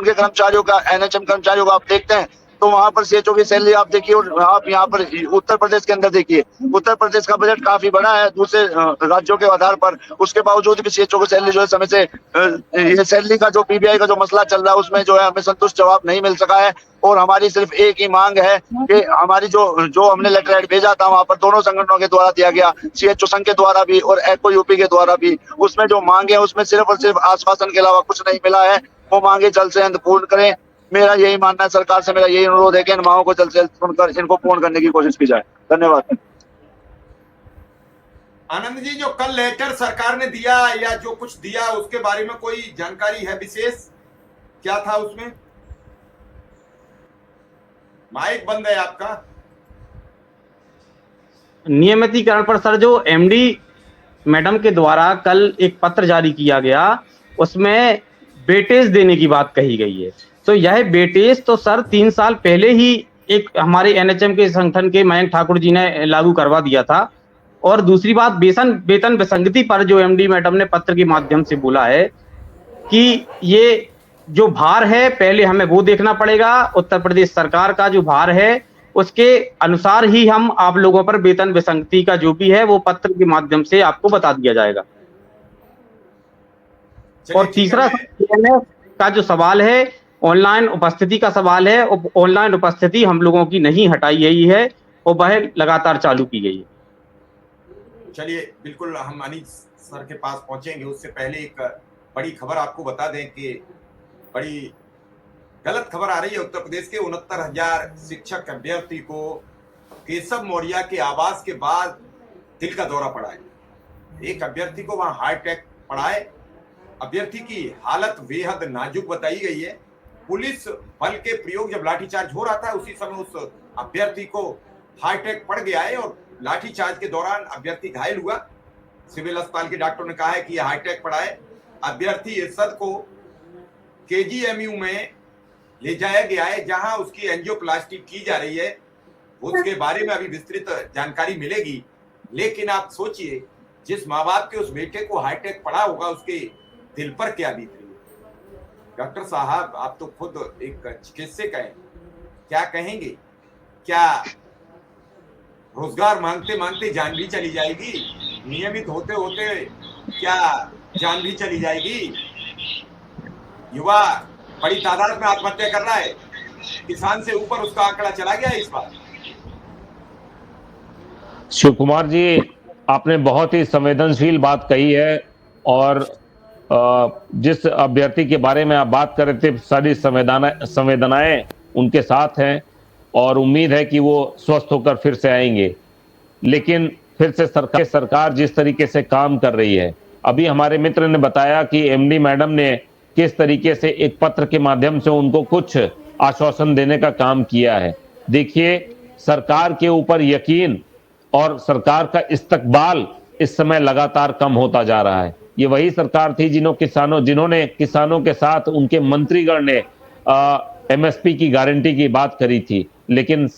उनके कर्मचारियों का, एनएचएम कर्मचारियों को आप देखते हैं तो वहां पर सीएचओ की सैलरी आप देखिए, और आप यहाँ पर उत्तर प्रदेश के अंदर देखिए, उत्तर प्रदेश का बजट काफी बड़ा है दूसरे राज्यों के आधार पर, उसके बावजूद भी सीएचओ की सैलरी जो है समय से ये सैलरी का जो पीबीआई का जो मसला चल रहा है उसमें जो है हमें संतुष्ट जवाब नहीं मिल सका है। और हमारी सिर्फ एक ही मांग है कि हमारी जो जो हमने लेटर हेड भेजा था वहां पर दोनों संगठनों के द्वारा दिया गया, सीएचओ संघ के द्वारा भी और एको यूपी के द्वारा भी, उसमें जो मांगे हैं उसमें सिर्फ और सिर्फ आश्वासन के अलावा कुछ नहीं मिला है। वो मांगे जल्द से जल्द पूर्ण करें। मेरा यही मानना है, सरकार से मेरा यही अनुरोध है कि इन मांगों को जल्द से जल्द सुनकर इनको पूर्ण करने की कोशिश की जाए। धन्यवाद। आनंद जी, जो कल लेटर सरकार ने दिया या जो कुछ दिया उसके बारे में कोई जानकारी है विशेष, क्या था उसमें? माइक बंद है आपका। नियमितीकरण पर सर जो एमडी मैडम के द्वारा कल एक पत्र जारी किया गया उसमें वेटेज देने की बात कही गई है। तो यह वेटेज तो सर 3 साल पहले ही एक हमारे एनएचएम के संगठन के मयंक ठाकुर जी ने लागू करवा दिया था। और दूसरी बात वेतन विसंगति पर जो एमडी मैडम ने पत्र के माध्यम से बोला है कि ये जो भार है पहले हमें वो देखना पड़ेगा, उत्तर प्रदेश सरकार का जो भार है उसके अनुसार ही हम आप लोगों पर वेतन विसंगति का जो भी है वो पत्र के माध्यम से आपको बता दिया जाएगा। और तीसरा का जो सवाल है ऑनलाइन उपस्थिति का सवाल है, ऑनलाइन उपस्थिति हम लोगों की नहीं हटाई गई है और वह लगातार चालू की गई है। चलिए, बिल्कुल हम अनिल सर के पास पहुंचेंगे, उससे पहले एक बड़ी खबर आपको बता दें कि बड़ी गलत खबर आ रही है। उत्तर प्रदेश के 69,000 शिक्षक अभ्यर्थी को केशव मौर्य के आवास के बाद दिल का दौरा पड़ा है। एक अभ्यर्थी को वहां हार्ट अटैक पड़ा है। अभ्यर्थी की हालत बेहद नाजुक बताई गई है। पुलिस बल के प्रयोग जब लाठीचार्ज हो रहा था उसी समय उस अभ्यर्थी को हार्ट अटैक पड़ गया है और लाठीचार्ज के दौरान अभ्यर्थी घायल हुआ। सिविल अस्पताल के डॉक्टर ने कहा है कि यह हार्ट अटैक पड़ा है। अभ्यर्थी इरशद को केजीएमयू में ले जाया गया है जहां उसकी एंजियोप्लास्टी की जा रही है। उसके बारे में अभी विस्तृत जानकारी मिलेगी। लेकिन आप सोचिए, जिस माँ बाप के उस बेटे को हार्ट अटैक पड़ा होगा उसके दिल पर क्या बीत रही है। डॉक्टर साहब, आप तो खुद एक चिकित्सक हैं, क्या कहेंगे? क्या रोजगार मांगते मांगते जान भी चली जाएगी? नियमित होते होते क्या जान भी चली जाएगी? युवा बड़ी तादाद में आत्महत्या कर रहा है। किसान से ऊपर उसका आंकड़ा चला गया इस बार। शिव कुमार जी, आपने बहुत ही संवेदनशील बात कही है और जिस अभ्यर्थी के बारे में आप बात कर रहे थे, सारी संवेदनाएं उनके साथ हैं और उम्मीद है कि वो स्वस्थ होकर फिर से आएंगे। लेकिन फिर से सरकार जिस तरीके से काम कर रही है, अभी हमारे मित्र ने बताया कि एमडी मैडम ने किस तरीके से एक पत्र के माध्यम से उनको कुछ आश्वासन देने का काम किया है। देखिए, सरकार के ऊपर यकीन और सरकार का इस्तकबाल इस समय लगातार कम होता जा रहा है। ये वही सरकार थी जिन्होंने किसानों के साथ उनके मंत्रीगण ने एमएसपी की गारंटी की बात करी थी, लेकिन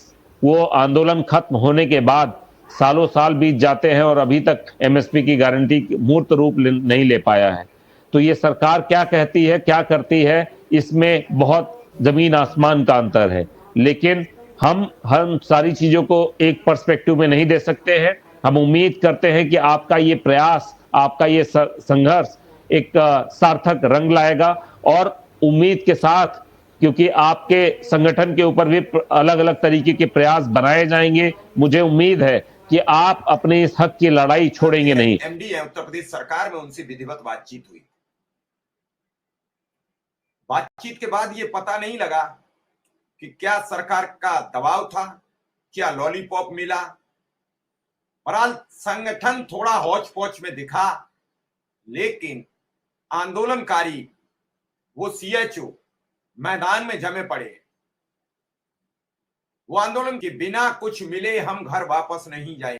वो आंदोलन खत्म होने के बाद सालों साल बीत जाते हैं और अभी तक एमएसपी की गारंटी मूर्त रूप नहीं ले पाया है। तो ये सरकार क्या कहती है, क्या करती है, इसमें बहुत जमीन आसमान का अंतर है। लेकिन हम सारी चीजों को एक पर्सपेक्टिव में नहीं दे सकते हैं। हम उम्मीद करते हैं कि आपका ये प्रयास, आपका ये संघर्ष एक सार्थक रंग लाएगा और उम्मीद के साथ, क्योंकि आपके संगठन के ऊपर भी अलग अलग तरीके के प्रयास बनाए जाएंगे, मुझे उम्मीद है कि आप अपने इस हक की लड़ाई छोड़ेंगे नहीं। एमडी है उत्तर प्रदेश सरकार में, उनसे विधिवत बातचीत हुई। बातचीत के बाद ये पता नहीं लगा कि क्या सरकार का दबाव था, क्या लॉलीपॉप मिला। बहरहाल संगठन थोड़ा हौच पौच में दिखा, लेकिन आंदोलनकारी वो सीएचओ मैदान में जमे पड़े। वो आंदोलन के बिना कुछ मिले हम घर वापस नहीं जाएंगे।